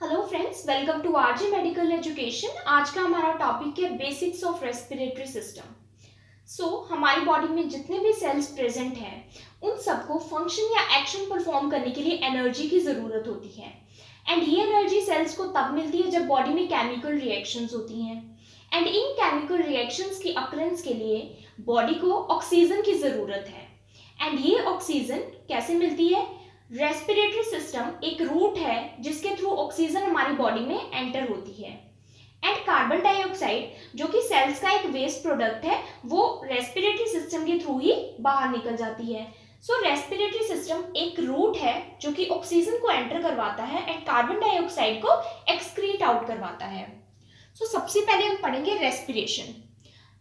Hello friends, welcome to RJ medical education. आज का हमारा टॉपिक है बेसिक्स ऑफ रेस्पिरेटरी सिस्टम। हमारी बॉडी में जितने भी सेल्स प्रेजेंट हैं उन सबको फंक्शन या एक्शन परफॉर्म करने के लिए एनर्जी की ज़रूरत होती है। एंड ये एनर्जी सेल्स को तब मिलती है जब बॉडी में केमिकल रिएक्शंस होती हैं। एंड इन केमिकल रिएक्शंस की अकरेंस के लिए बॉडी को ऑक्सीजन की ज़रूरत है। एंड ये ऑक्सीजन कैसे मिलती है? रेस्पिरेटरी सिस्टम एक रूट है जिसके थ्रू ऑक्सीजन हमारी बॉडी में एंटर होती है। एंड कार्बन डाइऑक्साइड जो कि सेल्स का एक वेस्ट प्रोडक्ट है वो रेस्पिरेटरी सिस्टम के थ्रू ही बाहर निकल जाती है। रेस्पिरेटरी सिस्टम एक रूट है जो कि ऑक्सीजन को एंटर करवाता है एंड कार्बन डाइऑक्साइड को एक्सक्रीट आउट करवाता है। सबसे पहले हम पढ़ेंगे respiration,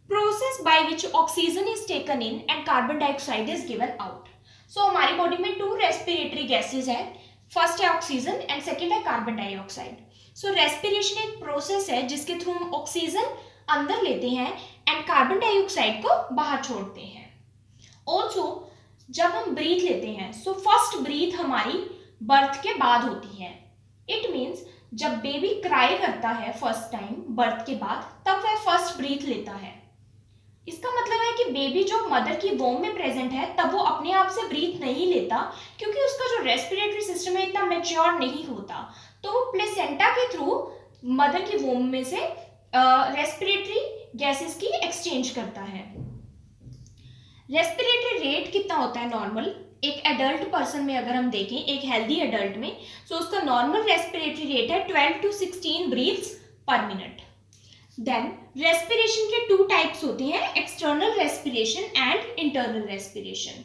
process by which oxygen is taken in and carbon dioxide is given out. हमारी बॉडी में टू रेस्पिरेटरी गैसेज है, फर्स्ट है ऑक्सीजन एंड सेकेंड है कार्बन डाइऑक्साइड। रेस्पिरेशन एक प्रोसेस है जिसके थ्रू हम ऑक्सीजन अंदर लेते हैं एंड कार्बन डाइऑक्साइड को बाहर छोड़ते हैं। ऑल्सो जब हम ब्रीथ लेते हैं फर्स्ट ब्रीथ हमारी बर्थ के बाद होती है। इट मीन्स जब बेबी क्राई करता है फर्स्ट टाइम बर्थ के बाद तब वह फर्स्ट ब्रीथ लेता है। इसका मतलब है कि बेबी जो मदर की वोम में प्रेजेंट है तब वो अपने आप से ब्रीथ नहीं लेता क्योंकि उसका जो रेस्पिरेटरी सिस्टम है इतना मैच्योर नहीं होता, तो वो प्लेसेंटा के थ्रू मदर की वोम में से रेस्पिरेटरी गैसेस की एक्सचेंज करता है। रेस्पिरेटरी रेट कितना होता है नॉर्मल? एक एडल्ट पर्सन में अगर हम देखें, एक हेल्दी एडल्ट में, उसका नॉर्मल रेस्पिरेटरी रेट है 12 to 16 breaths per minute. Then respiration के टू टाइप्स होते हैं, external respiration and internal respiration.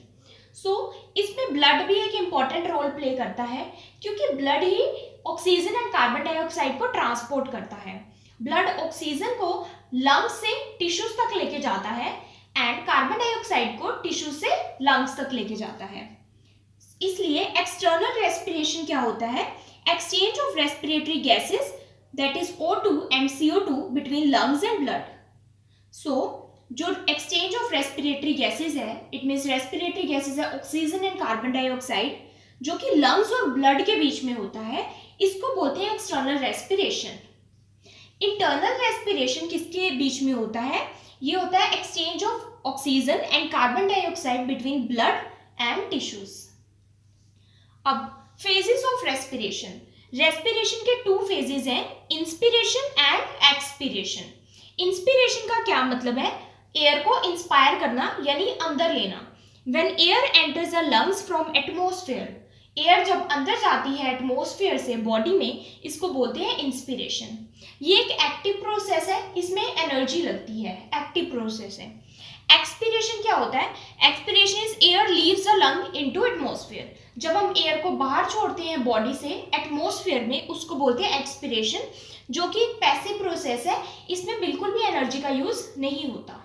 इसमें ब्लड भी एक इंपॉर्टेंट रोल प्ले करता है क्योंकि ब्लड ही ऑक्सीजन एंड कार्बन डाइऑक्साइड को ट्रांसपोर्ट करता है। ब्लड ऑक्सीजन को लंग्स से टिश्यूज तक लेके जाता है एंड कार्बन डाइऑक्साइड को टिश्यू से लंग्स तक लेके जाता है। इसलिए एक्सटर्नल रेस्पिरेशन क्या होता है? Exchange of respiratory gases that is O2 and CO2 between lungs and blood. जो exchange of respiratory gases है, it means respiratory gases है ऑक्सीजन एंड कार्बन डाइऑक्साइड जो कि लंग्स और ब्लड के बीच में होता है, इसको बोलते हैं एक्सटर्नल रेस्पिरेशन। इंटरनल रेस्पिरेशन किसके बीच में होता है? ये होता है exchange of oxygen and carbon dioxide between blood and tissues. अब फेजेस ऑफ रेस्पिरेशन, रेस्पिरेशन के टू फेजेस हैं, इंस्पिरेशन एंड एक्सपिरेशन। इंस्पिरेशन का क्या मतलब है? एयर को इंस्पायर करना यानी अंदर लेना। When air enters the lungs from atmosphere, air जब अंदर जाती है एटमॉस्फेयर से बॉडी में, इसको बोलते हैं इंस्पिरेशन। ये एक एक्टिव प्रोसेस है, इसमें एनर्जी लगती है, एक्टिव प्रोसेस है। एक्सपिरेशन क्या होता है? Expiration is air leaves the lung into atmosphere. जब हम एयर को बाहर छोड़ते हैं बॉडी से एटमॉस्फेयर में, उसको बोलते हैं एक्सपिरेशन, जो कि एक पैसिव प्रोसेस है, इसमें बिल्कुल भी एनर्जी का यूज नहीं होता।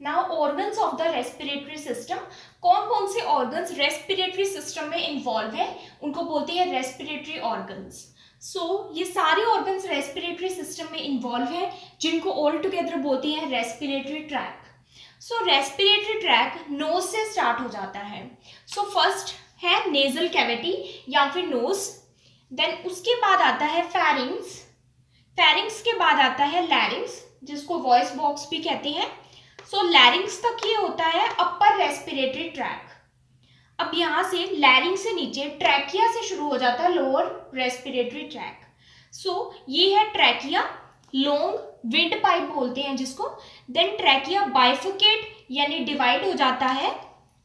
Now organs of the respiratory system, कौन कौन से ऑर्गन्स रेस्पिरेटरी सिस्टम में इन्वॉल्व है उनको बोलते हैं रेस्पिरेटरी ऑर्गन्स। ये सारे ऑर्गन्स रेस्पिरेटरी सिस्टम में इन्वॉल्व है जिनको ऑल टुगेदर बोलते हैं respiratory tract. Respiratory tract nose से स्टार्ट हो जाता है। फर्स्ट है नेजल कैविटी या फिर नोज, देन उसके बाद आता है फेरिंग्स, फेरिंग्स के बाद आता है लैरिंग्स जिसको वॉइस बॉक्स भी कहते हैं। लैरिंग्स तक ये होता है अपर रेस्पिरेटरी ट्रैक। अब यहाँ से लैरिंग से नीचे ट्रैकिया से शुरू हो जाता है लोअर रेस्पिरेटरी ट्रैक। ये है ट्रैकिया, लॉन्ग विंड पाइप बोलते हैं जिसको। देन ट्रैकिया बाइफिकेट यानी डिवाइड हो जाता है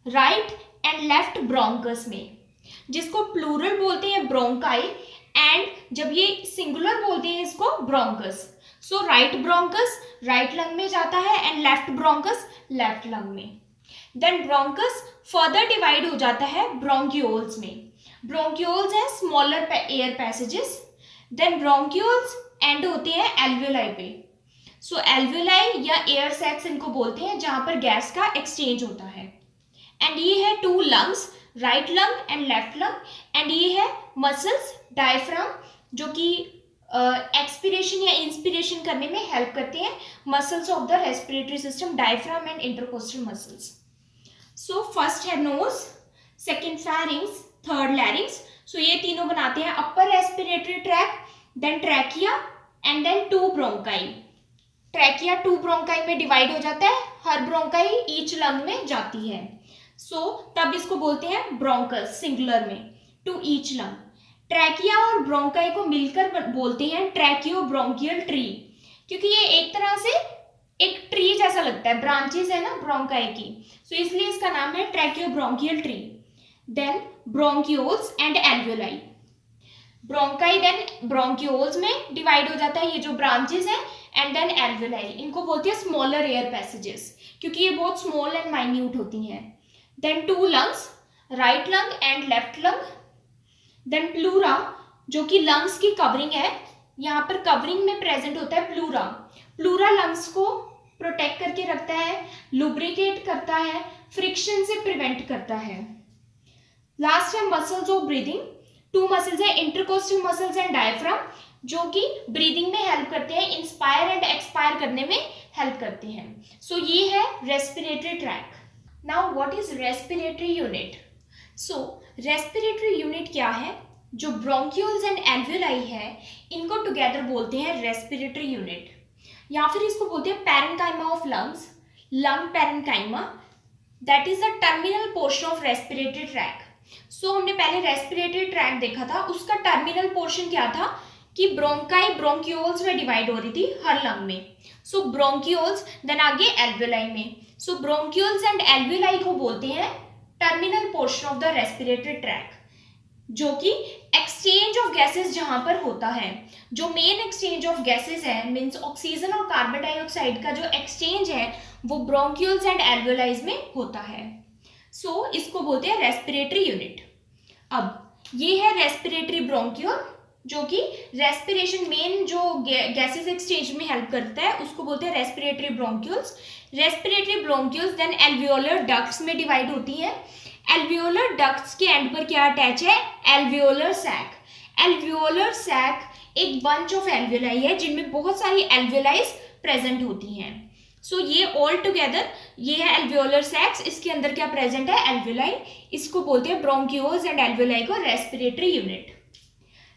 राइट एंड लेफ्ट ब्रोंकस में, जिसको प्लूरल बोलते हैं ब्रोंकाई, एंड जब ये सिंगुलर बोलते हैं इसको bronchus. Right bronchus right lung में जाता है and left bronchus left lung में। देन ब्रोंकस फर्दर डिवाइड हो जाता है ब्रोंक्यूल्स में। ब्रोंक्यूल्स है smaller air passages. Then bronchioles end होते हैं एल्वियोलाई पे। एल्वियोलाई या एयर सैक्स इनको बोलते हैं जहां पर गैस का एक्सचेंज होता है। एंड ये है two lungs, right lung and left lung, and ये है मसल्स डायफ्राम जो कि एक्सपिरेशन या इंस्पिरेशन करने में हेल्प करते हैं। Muscles of the respiratory system, diaphragm and intercostal muscles. First है nose, second pharynx, third larynx. ये तीनों बनाते हैं upper respiratory tract, then trachea and then 2 bronchi. Trachea 2 bronchi में डिवाइड हो जाता है, हर ब्रोंकाई ईच लंग में जाती है। तब इसको बोलते हैं ब्रोंकस सिंगुलर में, टू ईच लंग। ट्रैकिया और ब्रोंकाई को मिलकर बोलते हैं ट्रैकियो ब्रोंकियल ट्री, क्योंकि ये एक तरह से एक ट्री जैसा लगता है, ब्रांचेस है ना ब्रोंकाई की, इसलिए इसका नाम है tracheobronchial tree. Then bronchioles and alveoli. Bronchi then bronchioles में डिवाइड हो जाता है, ये जो ब्रांचेस है, एंड देन एल्वियोलाई, इनको बोलते हैं स्मॉलर एयर पैसेजेस, क्योंकि ये बहुत स्मॉल एंड माइन्यूट होती हैं। Then 2 lungs, right lung and left lung. Then pleura, जो कि लंग्स की कवरिंग है, यहाँ पर कवरिंग में प्रेजेंट होता है प्लूरा। प्लूरा लंग्स को प्रोटेक्ट करके रखता है, लुब्रिकेट करता है, फ्रिक्शन से प्रिवेंट करता है। लास्ट है मसल्स ऑफ ब्रीदिंग। 2 मसल्स है, इंटरकोस्टल मसल्स एंड डायफ्राम, जो कि ब्रीदिंग में हेल्प करते हैं, इंस्पायर एंड एक्सपायर करने में हेल्प करते हैं। ये है respiratory tract. Now what is respiratory unit? Respiratory unit क्या है? जो ब्रोंक्यूल्स एंड एल्वियोलाई है, इनको टुगेदर बोलते हैं रेस्पिरेटरी यूनिट, या फिर इसको बोलते हैं parenchyma of lungs, lung parenchyma, that is the terminal portion of respiratory track. हमने पहले रेस्पिरेटरी ट्रैक देखा था, उसका टर्मिनल पोर्शन क्या था कि ब्रोंकाई ब्रोंक्यूल्स में डिवाइड हो रही थी हर लंग में। ब्रोंक्यूल्स, देन आगे एल्वियोलाई में। ब्रोंक्यूल्स एंड एल्वियोलाई को बोलते हैं terminal portion of the respiratory tract, जो कि एक्सचेंज ऑफ गैसेस जहां पर होता है, जो मेन एक्सचेंज ऑफ गैसेस है, मींस ऑक्सीजन और कार्बन डाइऑक्साइड का जो एक्सचेंज है, वो ब्रोंक्यूल्स एंड एल्वियोलाइज में होता है। इसको बोलते हैं रेस्पिरेटरी यूनिट। अब ये है रेस्पिरेटरी ब्रोंक्यूल, जो कि रेस्पिरेशन मेन जो गैसेस एक्सचेंज में हेल्प करता है, उसको बोलते हैं respiratory bronchioles. Respiratory bronchioles then alveolar ducts में डिवाइड होती है। एल्वियोलर डक्ट्स के एंड पर क्या अटैच है? Alveolar sac. एल्वियोलर सैक एक बंच ऑफ एल्वियोलाई है, जिनमें बहुत सारी एल्वियोलाइज प्रेजेंट होती हैं। ये ऑल टुगेदर ये है एल्वियोलर सैक्स, इसके अंदर क्या प्रेजेंट है? एल्वियोलाई। इसको बोलते हैं ब्रोंक्यूल्स एंड एल्वियोलाई को रेस्पिरेटरी यूनिट।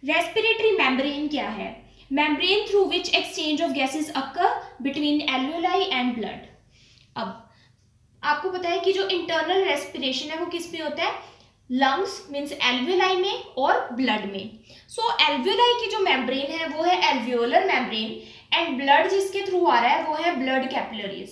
रेस्पिरेटरी मेम्ब्रेन क्या है? Membrane through which exchange of gases occur between alveoli and blood. अब आपको पता है कि जो इंटरनल रेस्पिरेशन है वो किस में होता है? लंग्स मीन्स एल्वियोलाई में और ब्लड में। एल्वियोलाई की जो मेम्ब्रेन है वो है एल्वियोलर मेम्ब्रेन, एंड ब्लड जिसके थ्रू आ रहा है वो है ब्लड कैपिलरीज।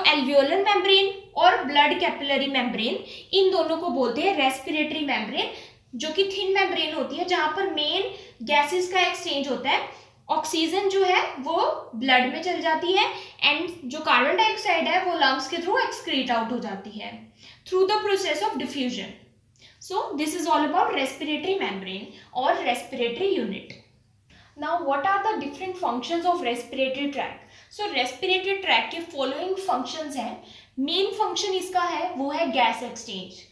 एल्वियोलर मेम्ब्रेन और ब्लड कैपिलरी मेम्ब्रेन, इन दोनों को बोलते हैं रेस्पिरेटरी मेम्ब्रेन, जो कि थिन मेम्ब्रेन होती है, जहां पर मेन गैसेस का एक्सचेंज होता है। ऑक्सीजन जो है वो ब्लड में चल जाती है, एंड जो कार्बन डाइऑक्साइड है वो लंग्स के थ्रू एक्सक्रीट आउट हो जाती है through the process of diffusion. This is all about respiratory membrane और respiratory unit. Now what are the different functions of respiratory tract? Respiratory tract के following functions हैं। Main function इसका है वो है gas exchange,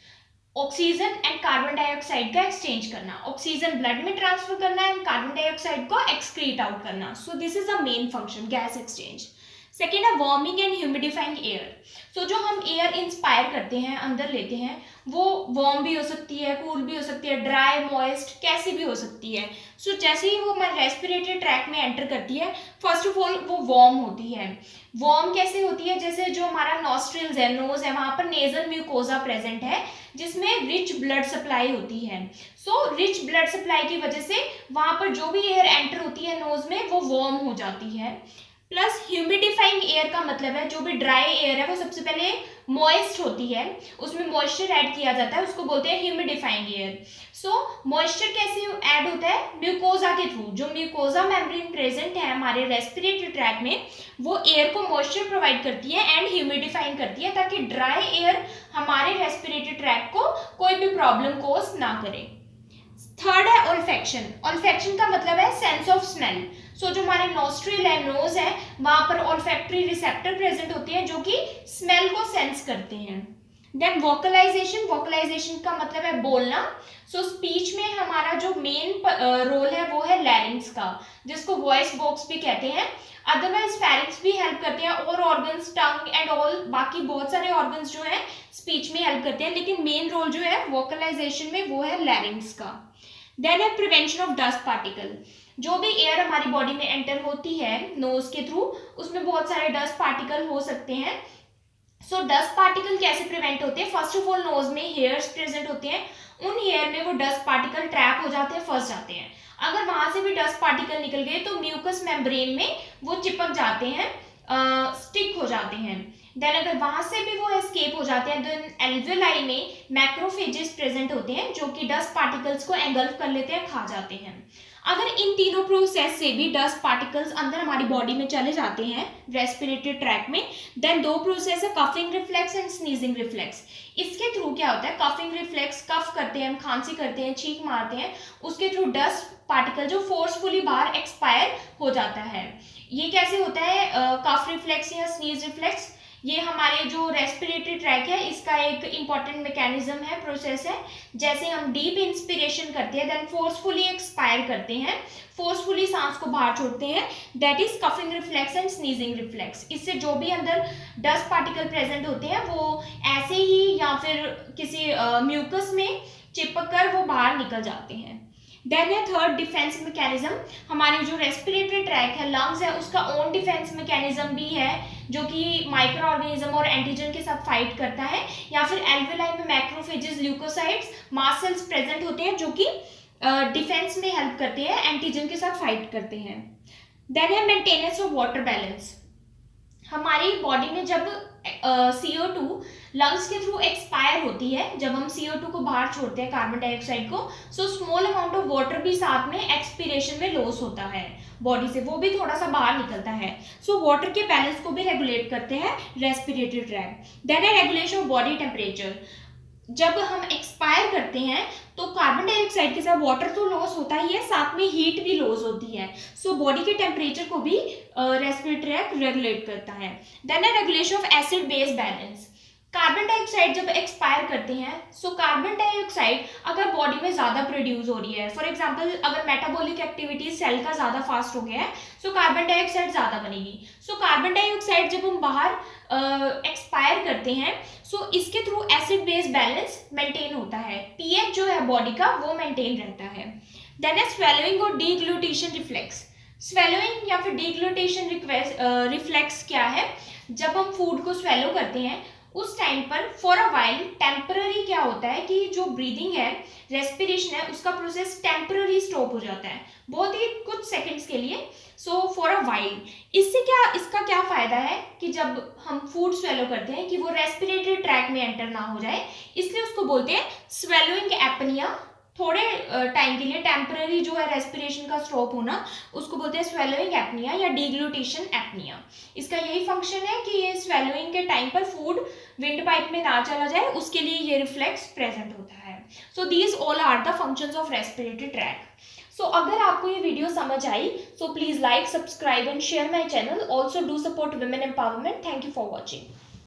oxygen and carbon dioxide का exchange करना, oxygen blood में ट्रांसफर करना एंड कार्बन डाइऑक्साइड को एक्सक्रीट आउट करना। This is a main function, gas exchange. Second है वार्मिंग एंड ह्यूमिडिफाइंग एयर। जो हम एयर इंस्पायर करते हैं, अंदर लेते हैं, वो वार्म भी हो सकती है, कूल भी हो सकती है, ड्राई मॉइस्ट कैसी भी हो सकती है। जैसे ही वो हमारे रेस्पिरेटरी ट्रैक में एंटर करती है, फर्स्ट ऑफ ऑल वो वार्म होती है। वार्म कैसे होती है? जैसे जो हमारा नॉस्ट्रिल्स है, नोज है, वहां पर नेजल म्यूकोजा प्रेजेंट है, जिसमें रिच ब्लड सप्लाई होती है। रिच ब्लड सप्लाई की वजह से वहां पर जो भी एयर एंटर होती है नोज में, वो वार्म हो जाती है। प्लस ह्यूमिडिफाइंग एयर का मतलब है जो भी ड्राई एयर है वो सबसे पहले मॉइस्ट होती है, उसमें मॉइस्चर ऐड किया जाता है, उसको बोलते हैं ह्यूमिडिफाइंग एयर। मॉइस्चर कैसे ऐड होता है? म्यूकोजा के थ्रू। जो म्यूकोजा मेम्ब्रेन प्रेजेंट है हमारे रेस्पिरेटरी ट्रैक में, वो एयर को मॉइस्चर प्रोवाइड करती है एंड ह्यूमिडिफाइंग करती है, ताकि ड्राई एयर हमारे रेस्पिरेटरी ट्रैक को कोई भी प्रॉब्लम कोज ना करे। थर्ड है ऑल्फैक्शन। ऑल्फैक्शन का मतलब है सेंस ऑफ स्मेल। जो हमारे नोस्ट्रिल है, नोज है, वहां पर ऑल्फैक्टरी रिसेप्टर प्रेजेंट होते हैं जो कि स्मेल को सेंस करते हैं। Then vocalisation. वोकलाइजेशन का मतलब है बोलना। स्पीच में हमारा जो मेन रोल है वो है लैरिंग्स का, जिसको वॉइस बॉक्स भी कहते हैं। अदरवाइज फेरिंग्स भी हेल्प करते हैं, और ऑर्गन्स, टंग एंड ऑल, बाकी बहुत सारे ऑर्गन्स जो है स्पीच में हेल्प करते हैं, लेकिन मेन रोल जो है वोकलाइजेशन में वो है लैरिंग्स का। देन है प्रिवेंशन ऑफ डस्ट पार्टिकल। जो भी एयर हमारी बॉडी में एंटर होती है नोज के थ्रू, उसमें बहुत सारे डस्ट पार्टिकल हो सकते हैं। सो डस्ट पार्टिकल कैसे प्रिवेंट होते हैं? फर्स्ट ऑफ ऑल नोज में हेयर्स प्रेजेंट होते हैं, उन हेयर में वो डस्ट पार्टिकल ट्रैप हो जाते हैं, फंस जाते हैं। अगर वहां से भी डस्ट पार्टिकल निकल गए तो म्यूकस मेम्ब्रेन में वो चिपक जाते हैं, स्टिक हो जाते हैं। देन अगर वहां से भी वो एस्केप हो जाते हैं, देन एल्वेलाई में मैक्रोफेजेस प्रेजेंट होते हैं जो कि डस्ट पार्टिकल्स को एंगल्फ कर लेते हैं, खा जाते हैं। अगर इन तीनों प्रोसेस से भी डस्ट पार्टिकल्स अंदर हमारी बॉडी में चले जाते हैं रेस्पिरेटरी ट्रैक में, देन दो प्रोसेस है, coughing reflex and sneezing reflex. इसके थ्रू क्या होता है? कफिंग रिफ्लेक्स, कफ करते हैं हम, खांसी करते हैं, छींक मारते हैं, उसके थ्रू डस्ट पार्टिकल जो फोर्सफुली बाहर एक्सपायर हो जाता है। ये कैसे होता है कफ रिफ्लेक्स या स्नीज रिफ्लेक्स? ये हमारे जो रेस्पिरेटरी ट्रैक है इसका एक इंपॉर्टेंट मैकेनिज्म है, प्रोसेस है। जैसे हम डीप इंस्पिरेशन करते हैं, देन फोर्सफुली एक्सपायर करते हैं, फोर्सफुली सांस को बाहर छोड़ते हैं, that is coughing reflex and sneezing reflex. इससे जो भी अंदर डस्ट पार्टिकल प्रेजेंट होते हैं वो ऐसे ही या फिर किसी म्यूकस में चिपक कर वो बाहर निकल जाते हैं। देन है थर्ड डिफेंस मैकेनिज्म। हमारे जो रेस्पिरेटरी ट्रैक है, लंग्स है, उसका ओन डिफेंस मैकेनिज्म भी है जो कि माइक्रो ऑर्गेनिज्म और एंटीजन के साथ फाइट करता है। या फिर एल्वेलाई में macrophages, leukocytes, mast cells present होते हैं जो कि डिफेंस में हेल्प करते हैं, एंटीजन के साथ फाइट करते हैं। देन है मेंटेनेंस ऑफ वाटर बैलेंस। हमारी बॉडी में जब CO2 लंग्स के थ्रू एक्सपायर होती है, जब हम CO2 को बाहर छोड़ते हैं, कार्बन डाइऑक्साइड को, so small amount of water भी साथ में एक्सपीरेशन में लॉस होता है बॉडी से, वो भी थोड़ा सा बाहर निकलता है। सो वाटर के बैलेंस को भी रेगुलेट करते हैं रेस्पिरेटरी ट्रैक। देन है रेगुलेशन ऑफ बॉडी टेम्परेचर। जब हम एक्सपायर करते हैं तो कार्बन डाइऑक्साइड के साथ वाटर तो लॉस होता ही है, साथ में हीट भी लॉस होती है। सो बॉडी के टेम्परेचर को भी रेस्पिरेटरी ट्रैक रेगुलेट करता है। देन है regulation of acid base balance. Carbon dioxide जब एक्सपायर करते हैं, सो कार्बन डाइऑक्साइड अगर बॉडी में ज़्यादा प्रोड्यूस हो रही है, फॉर एग्जांपल अगर मेटाबॉलिक एक्टिविटी सेल का ज़्यादा फास्ट हो गया है, सो कार्बन डाइऑक्साइड ज़्यादा बनेगी। सो कार्बन डाइऑक्साइड जब हम बाहर एक्सपायर करते हैं, सो इसके through acid base balance maintain होता है, पीएच जो है बॉडी का वो मेंटेन रहता है। देन है स्वेलोइंग और डीग्लूटेशन रिफ्लेक्स। स्वेलोइंग या फिर डीग्लूटेशन रिफ्लेक्स क्या है? जब हम फूड को स्वेलो करते हैं उस टाइम पर फॉर अ वाइल टेम्पररी क्या होता है कि जो ब्रीदिंग है, रेस्पिरेशन है, उसका प्रोसेस टेम्पररी स्टॉप हो जाता है, बहुत ही कुछ सेकंड्स के लिए। सो फॉर अ वाइल, इसका क्या फायदा है कि जब हम फूड स्वेलो करते हैं कि वो रेस्पिरेटरी ट्रैक में एंटर ना हो जाए, इसलिए उसको बोलते हैं स्वेलोइंग एपनिया। थोड़े टाइम के लिए टेम्पररी जो है रेस्पिरेशन का स्टॉप होना, उसको बोलते हैं स्वेलोइंग एपनिया या डीग्लूटेशन एपनिया। इसका यही फंक्शन है कि ये स्वेलोइंग के टाइम पर फूड विंड पाइप में ना चला जाए, उसके लिए ये रिफ्लेक्स प्रेजेंट होता है। So these all are the functions of respiratory tract. So अगर आपको ये वीडियो समझ आई, so please like, subscribe and share my channel. Also do support women empowerment. Thank you for watching.